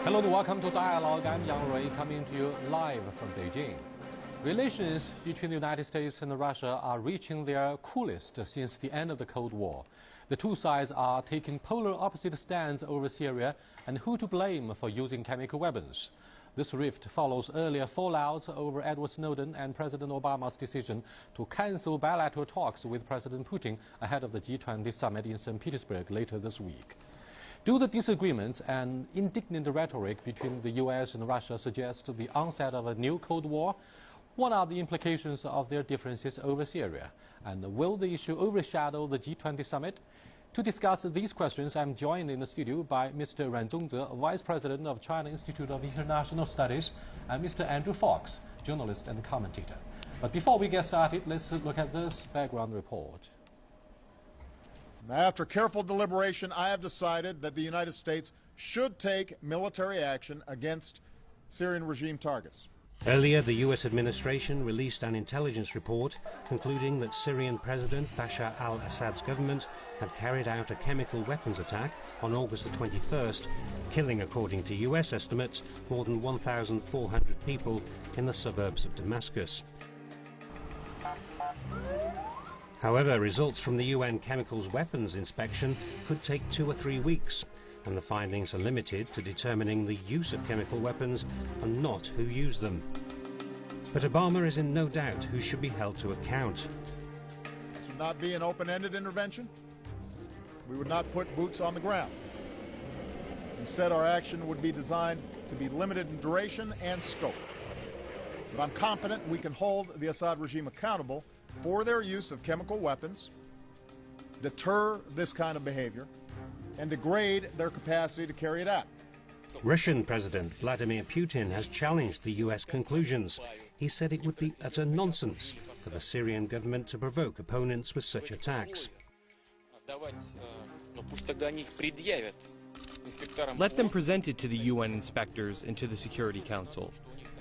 Hello and welcome to Dialogue. I'm Yang Rui, coming to you live from Beijing. Relations between the United States and Russia are reaching their coolest since the end of the Cold War. The two sides are taking polar opposite stands over Syria and who to blame for using chemical weapons. This rift follows earlier fallouts over Edward Snowden and President Obama's decision to cancel bilateral talks with President Putin ahead of the G20 summit in St. Petersburg later this week. Do the disagreements and indignant rhetoric between the US and Russia suggest the onset of a new Cold War? What are the implications of their differences over Syria? And will the issue overshadow the G20 summit? To discuss these questions, I'm joined in the studio by Mr. Ran Zongze, Vice President of China Institute of International Studies, and Mr. Andrew Fox, journalist and commentator. But before we get started, let's look at this background report. After careful deliberation, I have decided that the United States should take military action against Syrian regime targets. Earlier, the U.S. administration released an intelligence report concluding that Syrian President Bashar al-Assad's government had carried out a chemical weapons attack on August the 21st, killing, according to U.S. estimates, more than 1,400 people in the suburbs of Damascus. However, results from the UN Chemicals Weapons inspection could take 2 or 3 weeks, and the findings are limited to determining the use of chemical weapons and not who used them. But Obama is in no doubt who should be held to account. This would not be an open-ended intervention. We would not put boots on the ground. Instead, our action would be designed to be limited in duration and scope. But I'm confident we can hold the Assad regime accountable for their use of chemical weapons, deter this kind of behavior, and degrade their capacity to carry it out. Russian President Vladimir Putin has challenged the U.S. conclusions. He said it would be utter nonsense for the Syrian government to provoke opponents with such attacks. Let them present it to the UN inspectors and to the Security Council.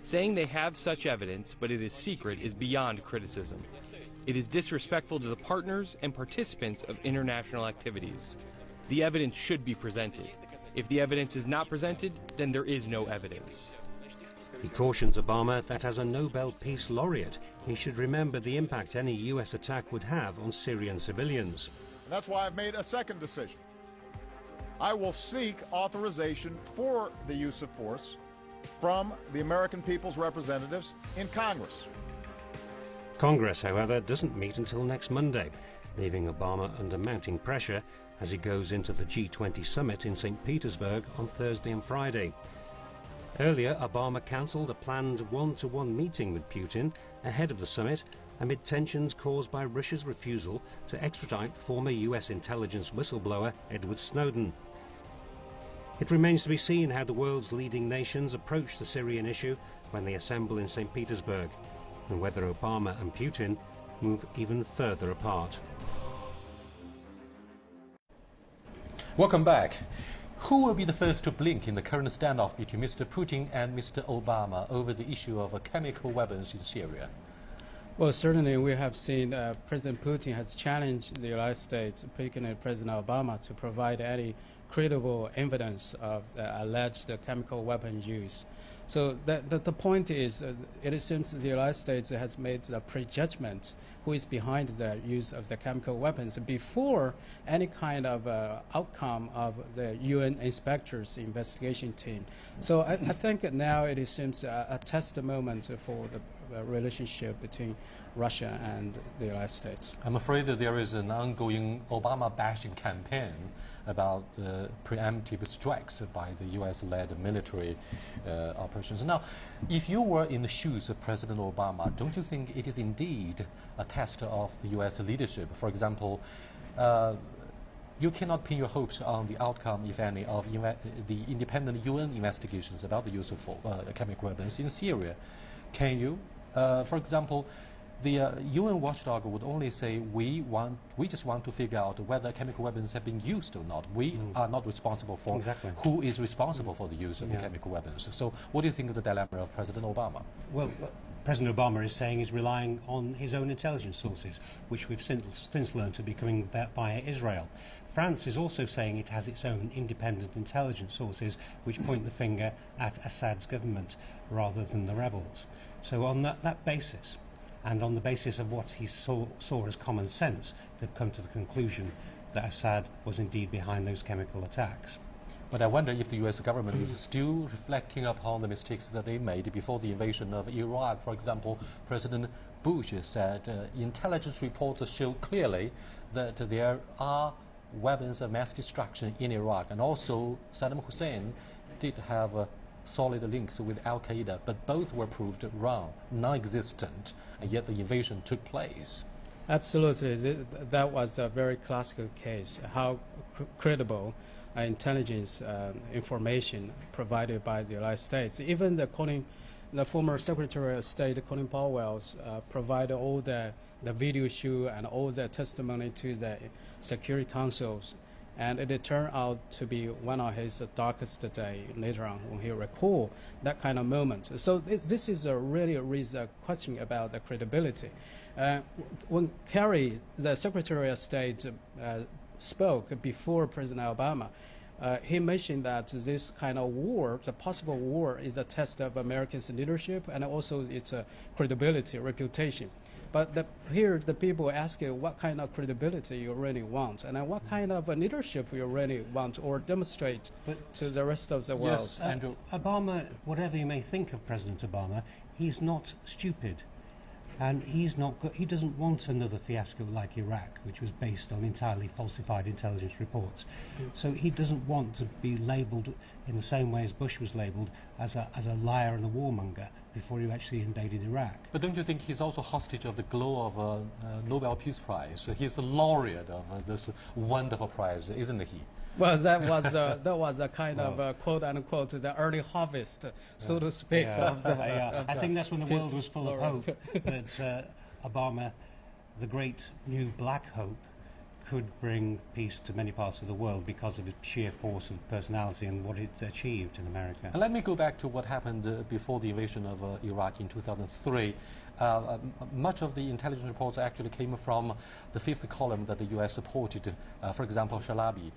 Saying they have such evidence, but it is secret, is beyond criticism. It is disrespectful to the partners and participants of international activities. The evidence should be presented. If the evidence is not presented, then there is no evidence. He cautions Obama that as a Nobel Peace Laureate, he should remember the impact any U.S. attack would have on Syrian civilians. And that's why I've made a second decision. I will seek authorization for the use of force from the American people's representatives in Congress. Congress, however, doesn't meet until next Monday, leaving Obama under mounting pressure as he goes into the G20 summit in St. Petersburg on Thursday and Friday. Earlier, Obama cancelled a planned one-to-one meeting with Putin ahead of the summit amid tensions caused by Russia's refusal to extradite former U.S. intelligence whistleblower Edward Snowden. It remains to be seen how the world's leading nations approach the Syrian issue when they assemble in St. Petersburg, and whether Obama and Putin move even further apart. Welcome back. Who will be the first to blink in the current standoff between Mr. Putin and Mr. Obama over the issue of chemical weapons in Syria? Well, certainly we have seen President Putin has challenged the United States, particularly President Obama, to provide any credible evidence of alleged chemical weapon use. So the point is, it seems the United States has made a prejudgment who is behind the use of the chemical weapons before any kind of outcome of the UN inspectors investigation team. So I think now it seems a test moment for the relationship between Russia and the United States. I'm afraid that there is an ongoing Obama bashing campaign about the preemptive strikes by the US-led military operations. Now, if you were in the shoes of President Obama, don't you think it is indeed a test of the US leadership? For example, you cannot pin your hopes on the outcome, if any, of the independent UN investigations about the use of chemical weapons in Syria. Can you? For example, the UN watchdog would only say we just want to figure out whether chemical weapons have been used or not. We are not responsible for who is responsible for the use of the chemical weapons. So what do you think of the dilemma of President Obama? Well, President Obama is saying is relying on his own intelligence sources, which we've since learned to be coming via Israel. France is also saying it has its own independent intelligence sources which point the finger at Assad's government rather than the rebels. So on that basis, and on the basis of what he saw as common sense, they've come to the conclusion that Assad was indeed behind those chemical attacks. But I wonder if the U.S. government is still reflecting upon the mistakes that they made before the invasion of Iraq. For example, President Bush said intelligence reports show clearly that there are weapons of mass destruction in Iraq, and also Saddam Hussein did have solid links with Al-Qaeda, but both were proved wrong, non-existent, and yet the invasion took place. Absolutely. That was a very classical case, how credible intelligence information provided by the United States. Even the former Secretary of State, Colin Powell, provided all the video shoot and all the testimony to the Security Councils. And it turned out to be one of his darkest days later on when he recalled that kind of moment. So this is really a question about the credibility. When Kerry, the Secretary of State, spoke before President Obama, he mentioned that this kind of war, the possible war, is a test of Americans' leadership and also its credibility, reputation. But here the people ask you what kind of credibility you really want and what kind of leadership you really want or demonstrate to the rest of the world. Yes, Andrew. Obama, whatever you may think of President Obama, he's not stupid. And he doesn't want another fiasco like Iraq, which was based on entirely falsified intelligence reports. So he doesn't want to be labelled in the same way as Bush was labelled as a liar and a warmonger before he actually invaded Iraq. But don't you think he's also hostage of the glow of a Nobel Peace Prize? He's the laureate of this wonderful prize, isn't he? Well, that was a kind of quote unquote the early harvest, so to speak. Of the, of I think that's when the world was full of laureate. hope that Obama, the great new black hope, could bring peace to many parts of the world because of its sheer force of personality and what it's achieved in America. And let me go back to what happened before the invasion of Iraq in 2003. Much of the intelligence reports actually came from the fifth column that the U.S. supported. For example, Shalabi,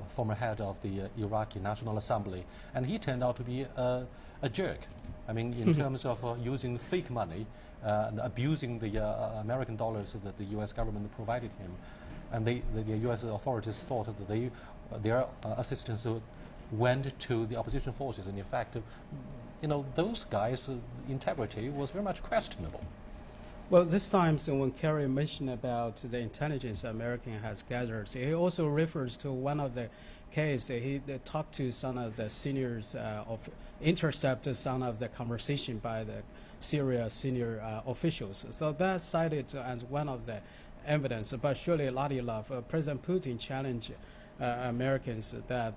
former head of the Iraqi National Assembly, and he turned out to be a jerk. I mean, in terms of using fake money and abusing the American dollars that the U.S. government provided him. And the U.S. authorities thought that their assistance went to the opposition forces. And in fact, those guys' integrity was very much questionable. Well, this time, so when Kerry mentioned about the intelligence American has gathered, he also refers to one of the case. He talked to some of the seniors intercepted some of the conversation by the Syria senior officials. So that's cited as one of the evidence. But surely, President Putin challenged Americans that,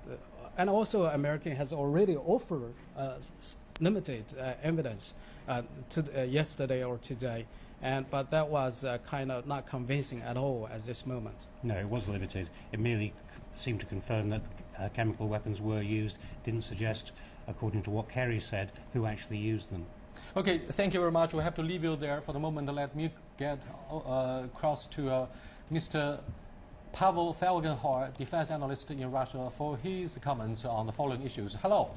and also American has already offered limited evidence yesterday or today. But that was kind of not convincing at all at this moment. No, it was limited. It merely seemed to confirm that chemical weapons were used, didn't suggest, according to what Kerry said, who actually used them. Okay, thank you very much. We have to leave you there for the moment. Let me get across to Mr. Pavel Felgenhor, defense analyst in Russia, for his comments on the following issues. Hello.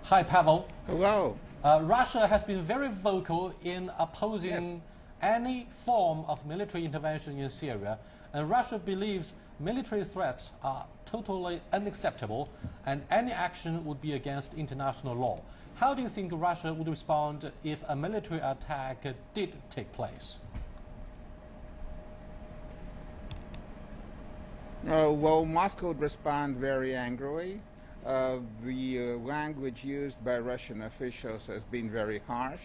Hi, Pavel. Hello. Russia has been very vocal in opposing any form of military intervention in Syria, and Russia believes military threats are totally unacceptable and any action would be against international law. How do you think Russia would respond if a military attack did take place? Well, Moscow would respond very angrily. The language used by Russian officials has been very harsh.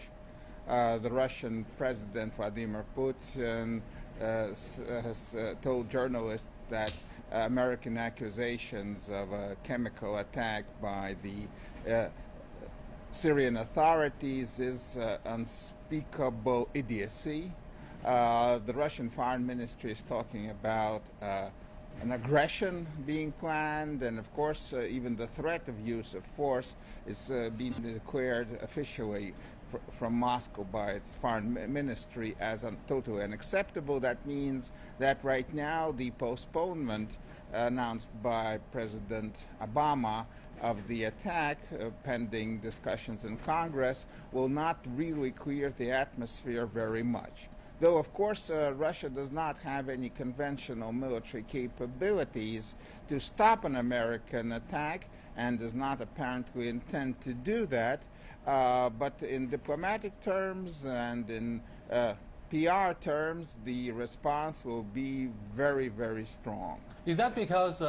The Russian President Vladimir Putin has told journalists that American accusations of a chemical attack by the Syrian authorities is unspeakable idiocy. The Russian Foreign Ministry is talking about an aggression being planned, and of course even the threat of use of force is being declared officially from Moscow by its foreign ministry as totally unacceptable. That means that right now the postponement announced by President Obama of the attack, pending discussions in Congress, will not really clear the atmosphere very much. Though, of course, Russia does not have any conventional military capabilities to stop an American attack and does not apparently intend to do that. But in diplomatic terms and in PR terms, the response will be very, very strong. Is that because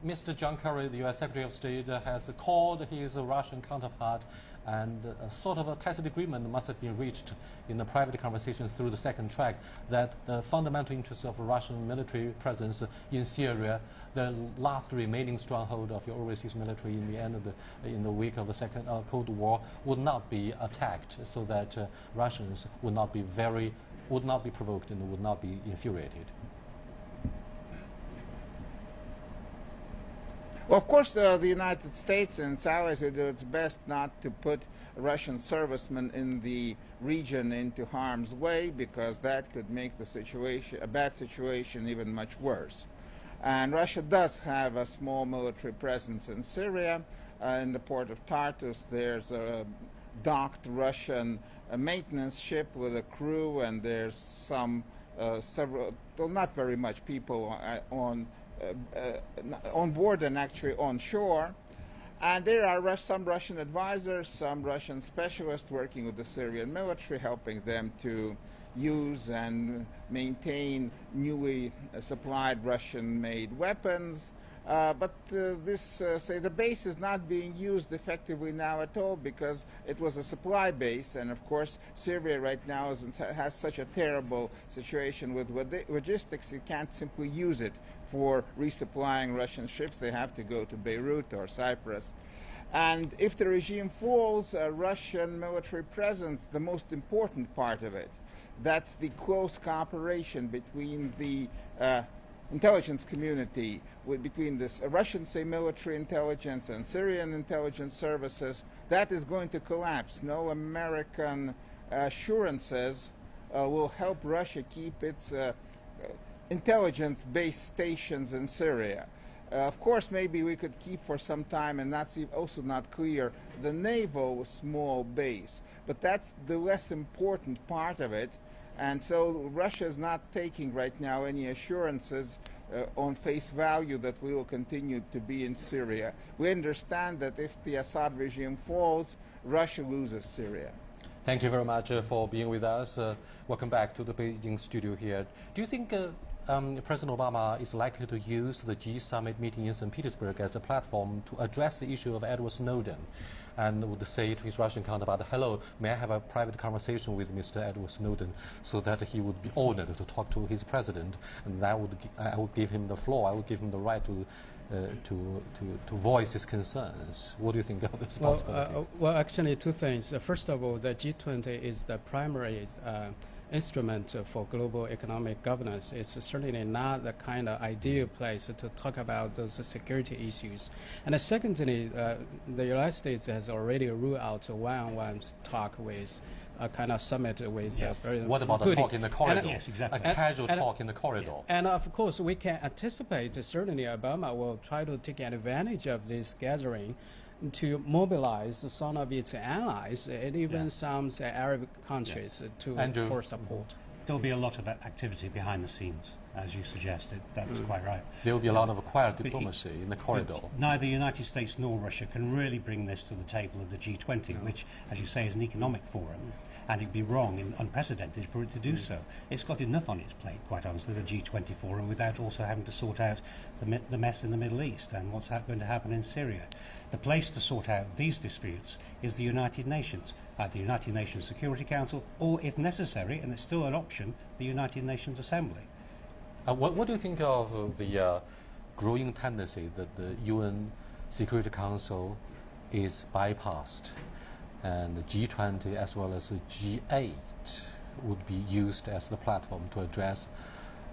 Mr. John Kerry, the U.S. Secretary of State, has called his Russian counterpart, and sort of a tacit agreement must have been reached in the private conversations through the second track that the fundamental interests of Russian military presence in Syria, the last remaining stronghold of your overseas military in the wake of the second Cold War, would not be attacked, so that Russians would not be provoked and would not be infuriated? Well, of course, the United States and its allies will do its best not to put Russian servicemen in the region into harm's way, because that could make the situation, a bad situation, even much worse. And Russia does have a small military presence in Syria. In the port of Tartus, there's a docked Russian maintenance ship with a crew, and there's some several, well, not very much people on board and actually on shore. And there are some Russian advisors, some Russian specialists working with the Syrian military, helping them to use and maintain newly supplied Russian-made weapons. But the base is not being used effectively now at all, because it was a supply base, and of course Syria right now has such a terrible situation with logistics, it can't simply use it for resupplying Russian ships. They have to go to Beirut or Cyprus. And if the regime falls, Russian military presence, the most important part of it, that's the close cooperation between the intelligence community, between this Russian, say, military intelligence and Syrian intelligence services, that is going to collapse. No American assurances will help Russia keep its intelligence base stations in Syria. Of course, maybe we could keep for some time, and that's also not clear, the naval small base. But that's the less important part of it. And so Russia is not taking right now any assurances on face value that we will continue to be in Syria. We understand that if the Assad regime falls, Russia loses Syria. Thank you very much for being with us. Welcome back to the Beijing studio here. Do you think President Obama is likely to use the G summit meeting in St. Petersburg as a platform to address the issue of Edward Snowden, and would say to his Russian counterpart, hello, may I have a private conversation with Mr. Edward Snowden, so that he would be honored to talk to his president, and I would give him the floor, I would give him the right to voice his concerns. What do you think of this possibility? Well, actually, two things. First of all, the G20 is the primary instrument for global economic governance. It's certainly not the kind of ideal place to talk about those security issues. And secondly, the United States has already ruled out a one-on-one talk with a kind of summit with President What about Putin. A talk in the corridor? Yes, exactly. A casual talk in the corridor. And of course, we can anticipate certainly Obama will try to take advantage of this gathering to mobilize some of its allies and even some Arab countries for support. There'll be a lot of activity behind the scenes, as you suggested. That's quite right. There will be a lot of quiet diplomacy in the corridor. Neither the United States nor Russia can really bring this to the table of the G20, which, as you say, is an economic forum. And it'd be wrong and unprecedented for it to do so. It's got enough on its plate, quite honestly, the G20 forum, without also having to sort out the mess in the Middle East and what's going to happen in Syria. The place to sort out these disputes is the United Nations, the United Nations Security Council, or, if necessary, and it's still an option, the United Nations Assembly. What do you think of the growing tendency that the UN Security Council is bypassed, and the G20 as well as the G8 would be used as the platform to address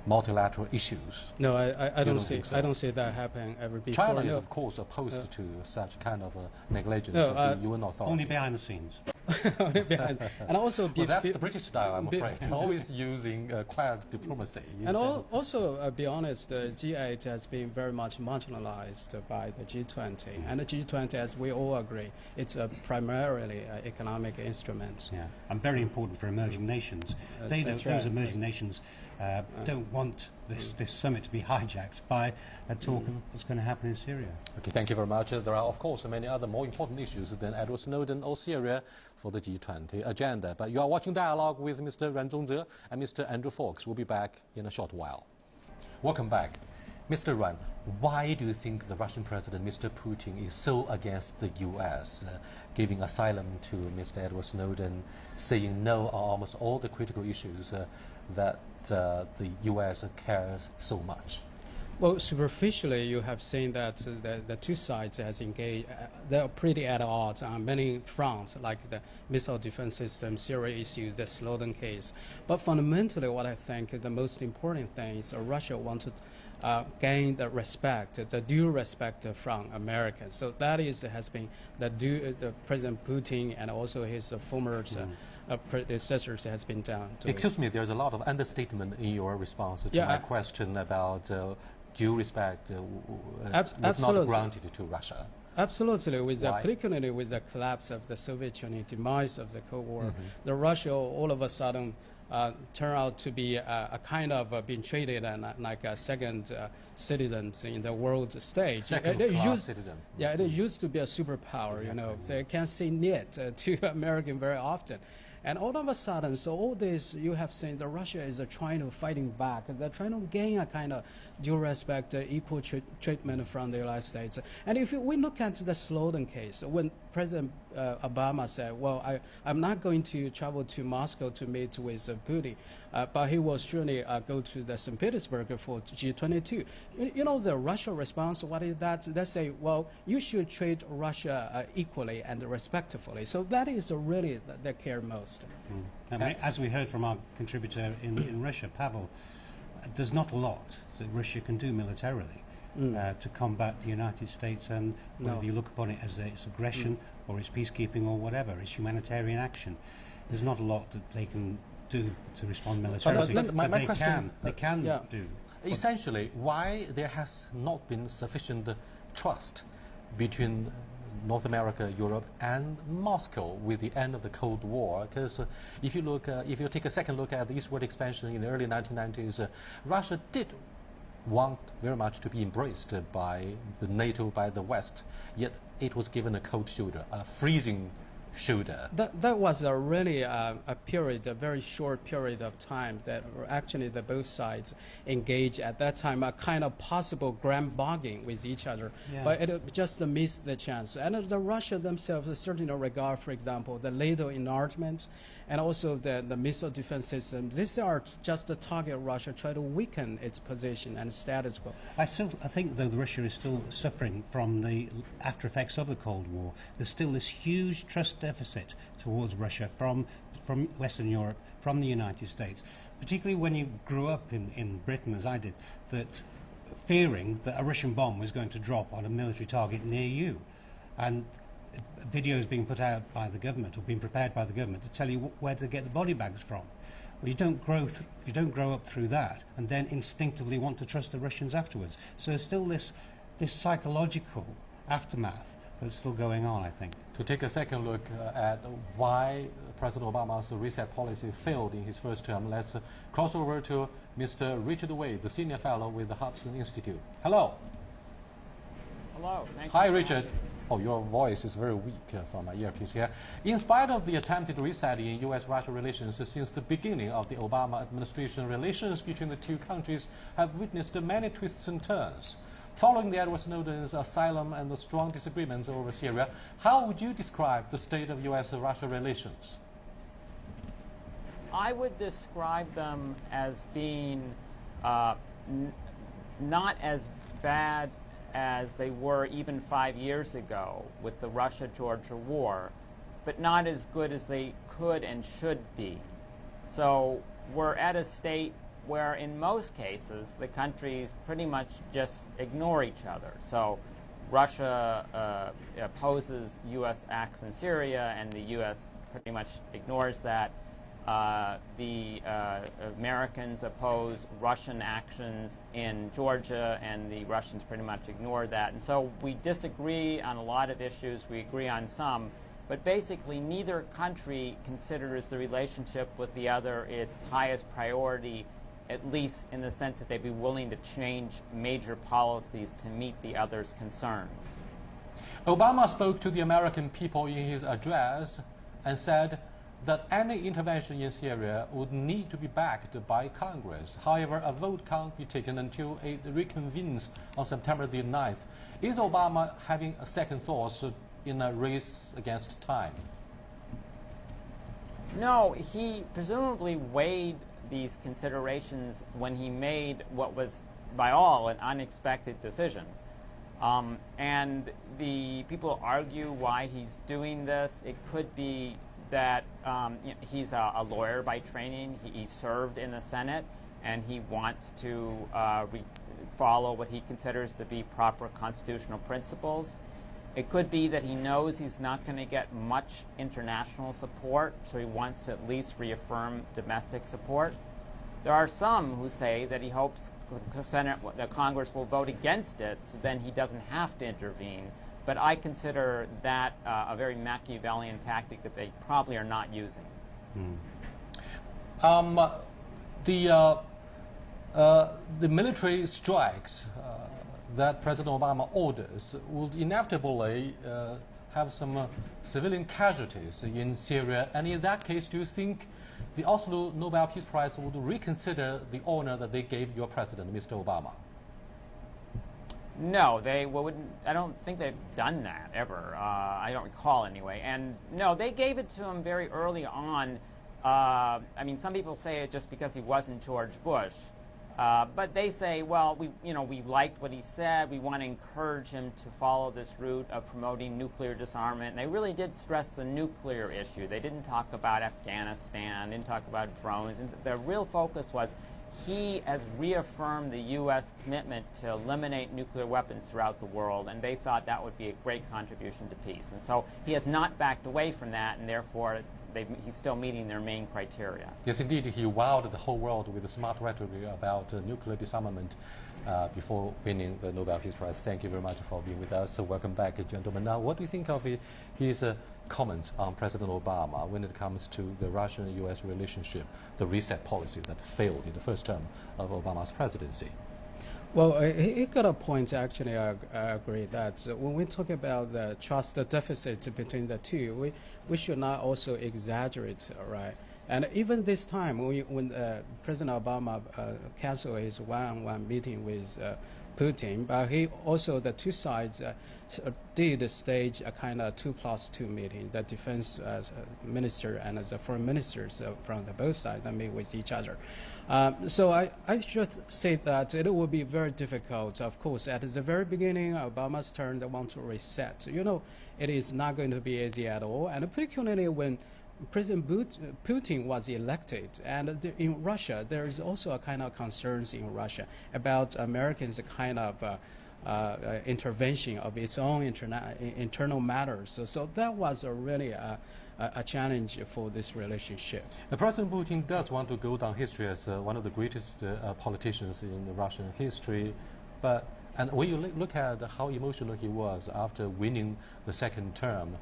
multilateral issues? No, I don't see. So? I don't see that happening ever before. China is, of course, opposed to such kind of negligence of the UN authority. Only behind the scenes. And also, Well, that's the British style, I'm afraid. Always using quiet diplomacy. and also, be honest, the G8 has been very much marginalized by the G20. And the G20, as we all agree, it's a primarily economic instrument. Yeah, and very important for emerging nations. Those emerging nations don't want this summit to be hijacked by a talk of what's going to happen in Syria. Okay, thank you very much. There are, of course, many other more important issues than Edward Snowden or Syria for the G20 agenda. But you are watching Dialogue with Mr. Ren Zhongze and Mr. Andrew Fox. We'll be back in a short while. Welcome back. Mr. Ren, why do you think the Russian President, Mr. Putin, is so against the U.S., giving asylum to Mr. Edward Snowden, saying no on almost all the critical issues that the U.S. cares so much? Well, superficially, you have seen that the two sides has engaged. They're pretty at odds on many fronts, like the missile defense system, Syria issues, the Snowden case. But fundamentally, what I think the most important thing is Russia wanted gain the respect, the due respect from Americans. So that has been the President Putin and also his former predecessors has been done. Excuse me, there's a lot of understatement in your response to my question about due respect was not granted to Russia. Absolutely, particularly with the collapse of the Soviet Union, demise of the Cold War, the Russia all of a sudden turn out to be a kind of being treated like a second citizens in the world stage. Second-class citizen. Yeah, it used to be a superpower, you know. They can't say "niet" to American very often. And all of a sudden, so all this you have seen, the Russia is trying to fighting back. They're trying to gain a kind of due respect, equal treatment from the United States. And if we look at the Snowden case, when President Obama said, well, I'm not going to travel to Moscow to meet with Putin, but he will surely go to the St. Petersburg for G22. You know, the Russia response, what is that? They say, well, you should treat Russia equally and respectfully. So that is really they care most. I mean, as we heard from our contributor in Russia, Pavel, there's not a lot that Russia can do militarily to combat the United States, and whether you look upon it as its aggression or its peacekeeping or whatever, it's humanitarian action. There's not a lot that they can do to respond militarily. My question, they can do. Essentially, why there has not been sufficient trust between North America, Europe, and Moscow with the end of the Cold War? Because if you take a second look at the eastward expansion in the early 1990s, Russia did want very much to be embraced by the NATO, by the West, yet it was given a cold shoulder, a freezing shoulder. That was a really a very short period of time that actually both sides engaged at that time a kind of possible grand bargain with each other. Yeah. But it just missed the chance. And the Russia themselves certainly regard, for example, the NATO enlargement and also the missile defense system. These are just the target Russia try to weaken its position and status quo. I think, though, Russia is still suffering from the after effects of the Cold War. There's still this huge trust deficit towards Russia from Western Europe, from the United States, particularly when you grew up in Britain, as I did, that fearing that a Russian bomb was going to drop on a military target near you. And videos being put out by the government or being prepared by the government to tell you where to get the body bags from. Well, you don't grow up through that and then instinctively want to trust the Russians afterwards. So there's still this psychological aftermath that's still going on, I think. To take a second look at why President Obama's reset policy failed in his first term, let's cross over to Mr. Richard Wade, the senior fellow with the Hudson Institute. Hello. Hello. Thank Hi, you. Richard. Oh, your voice is very weak from my earpiece here. In spite of the attempted resetting in U.S.-Russia relations since the beginning of the Obama administration, relations between the two countries have witnessed many twists and turns. Following the Edward Snowden's asylum and the strong disagreements over Syria, how would you describe the state of U.S.-Russia relations? I would describe them as being not as bad as they were even 5 years ago with the Russia-Georgia war, but not as good as they could and should be. So we're at a state where in most cases the countries pretty much just ignore each other. So Russia opposes U.S. acts in Syria, and the U.S. pretty much ignores that. The Americans oppose Russian actions in Georgia, and the Russians pretty much ignore that. And so we disagree on a lot of issues. We agree on some. But basically, neither country considers the relationship with the other its highest priority, at least in the sense that they'd be willing to change major policies to meet the other's concerns. Obama spoke to the American people in his address and said that any intervention in Syria would need to be backed by Congress. However, a vote can't be taken until it reconvenes on September the 9th. Is Obama having a second thoughts in a race against time? No, he presumably weighed these considerations when he made what was, by all, an unexpected decision. And the people argue why he's doing this. It could be that he's a lawyer by training. He served in the Senate, and he wants to follow what he considers to be proper constitutional principles. It could be that he knows he's not going to get much international support, so he wants to at least reaffirm domestic support. There are some who say that he hopes the Congress will vote against it, so then he doesn't have to intervene. But I consider that a very Machiavellian tactic that they probably are not using. The military strikes that President Obama orders will inevitably have some civilian casualties in Syria. And in that case, do you think the Oslo Nobel Peace Prize would reconsider the honor that they gave your president, Mr. Obama? No, they wouldn't. I don't think they've done that ever. I don't recall anyway. And no, they gave it to him very early on. I mean, some people say it just because he wasn't George Bush. But they say, well, we liked what he said. We want to encourage him to follow this route of promoting nuclear disarmament. And they really did stress the nuclear issue. They didn't talk about Afghanistan, didn't talk about drones. And the real focus was he has reaffirmed the U.S. commitment to eliminate nuclear weapons throughout the world, and they thought that would be a great contribution to peace. And so he has not backed away from that, and therefore he's still meeting their main criteria. Yes, indeed, he wowed the whole world with a smart rhetoric about nuclear disarmament before winning the Nobel Peace Prize. Thank you very much for being with us. So welcome back, gentlemen. Now, what do you think of his comments on President Obama when it comes to the Russian-U.S. relationship, the reset policy that failed in the first term of Obama's presidency? Well, he got a point, actually. I agree that when we talk about the trust deficit between the two, we should not also exaggerate, right? And even this time, when President Obama canceled his one-on-one meeting with Putin, but he also, the two sides did stage a kind of 2+2 meeting. The defense minister and the foreign ministers from the both sides that meet with each other. So I should say that it will be very difficult. Of course, at the very beginning, Obama's turn, they want to reset. You know, it is not going to be easy at all, and particularly when President Putin was elected, and in Russia, there is also a kind of concerns in Russia about Americans' kind of intervention of its own internal matters. So that was really a challenge for this relationship. President Putin does want to go down history as one of the greatest politicians in Russian history, and when you look at how emotional he was after winning the second term,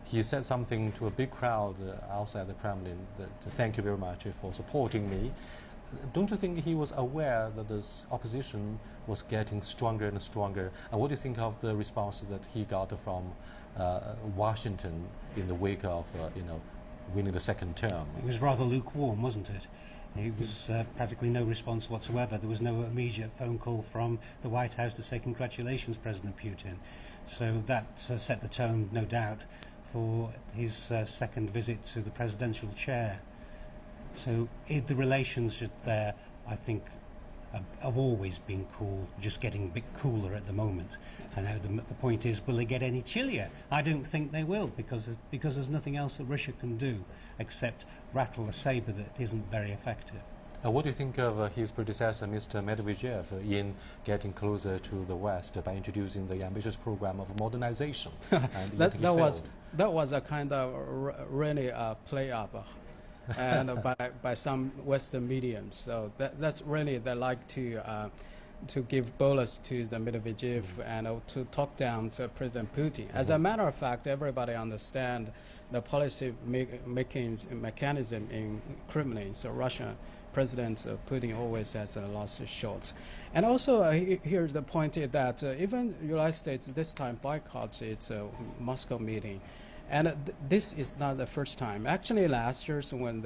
he said something to a big crowd outside the Kremlin that thank you very much for supporting me. Don't you think he was aware that this opposition was getting stronger and stronger? And what do you think of the response that he got from Washington in the wake of winning the second term? It was rather lukewarm, wasn't it? It was practically no response whatsoever. There was no immediate phone call from the White House to say congratulations, President Putin. So that set the tone, no doubt, for his second visit to the presidential chair. So the relations there, I think, have always been cool, just getting a bit cooler at the moment. And now the point is, will they get any chillier? I don't think they will, because there's nothing else that Russia can do except rattle a saber that isn't very effective. What do you think of his predecessor, Mr. Medvedev, in getting closer to the West by introducing the ambitious program of modernization? And that was a kind of really play up and by some Western mediums. So that's really they like to give bolus to the Medvedev and to talk down to President Putin. As a matter of fact, everybody understand the policy making mechanism in Kremlin. So Russian President Putin always has lost shots. And also here's the point is that even United States this time boycotts its Moscow meeting. And this is not the first time. Actually, last year, when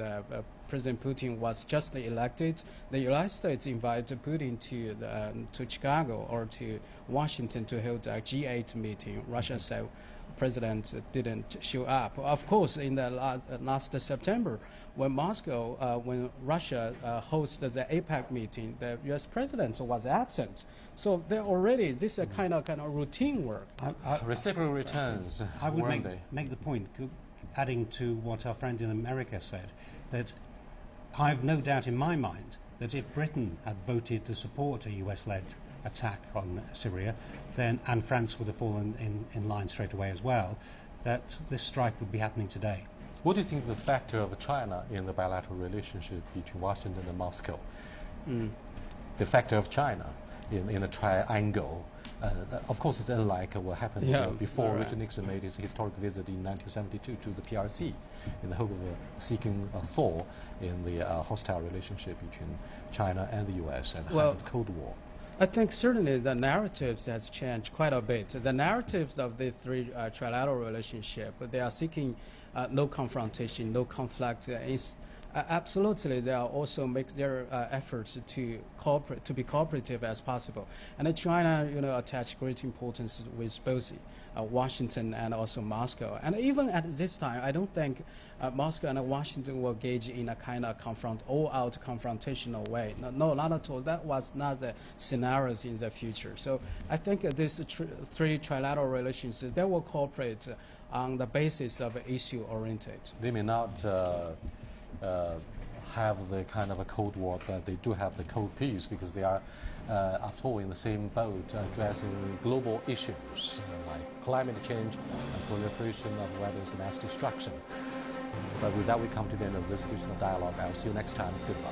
President Putin was just elected, the United States invited Putin to Chicago or to Washington to hold a G8 meeting. Russia said President didn't show up. Of course, in the last September, when when Russia hosted the APEC meeting, the U.S. President was absent. So this is a kind of routine work. Reciprocal returns. I would make the point, adding to what our friend in America said, that I've no doubt in my mind that if Britain had voted to support a US-led attack on Syria, then, and France would have fallen in line straight away as well, that this strike would be happening today. What do you think the factor of China in the bilateral relationship between Washington and Moscow? The factor of China in a triangle. Of course, it's unlike what happened before Richard Nixon made his historic visit in 1972 to the PRC in the hope of seeking a thaw in the hostile relationship between China and the U.S. at the height of the Cold War. I think certainly the narratives has changed quite a bit. The narratives of the three trilateral relationship, they are seeking no confrontation, no conflict. Absolutely, they are also make their efforts to cooperate, to be cooperative as possible. And China, attach great importance with both Washington and also Moscow. And even at this time, I don't think Moscow and Washington will engage in a kind of all-out confrontational way. No, not at all. That was not the scenarios in the future. So I think these three trilateral relations, they will cooperate on the basis of issue-oriented. They may not have the kind of a Cold War, but they do have the Cold Peace because they are, after all, in the same boat addressing global issues like climate change and proliferation of weapons of mass destruction. But with that, we come to the end of this additional dialogue. I'll see you next time. Goodbye.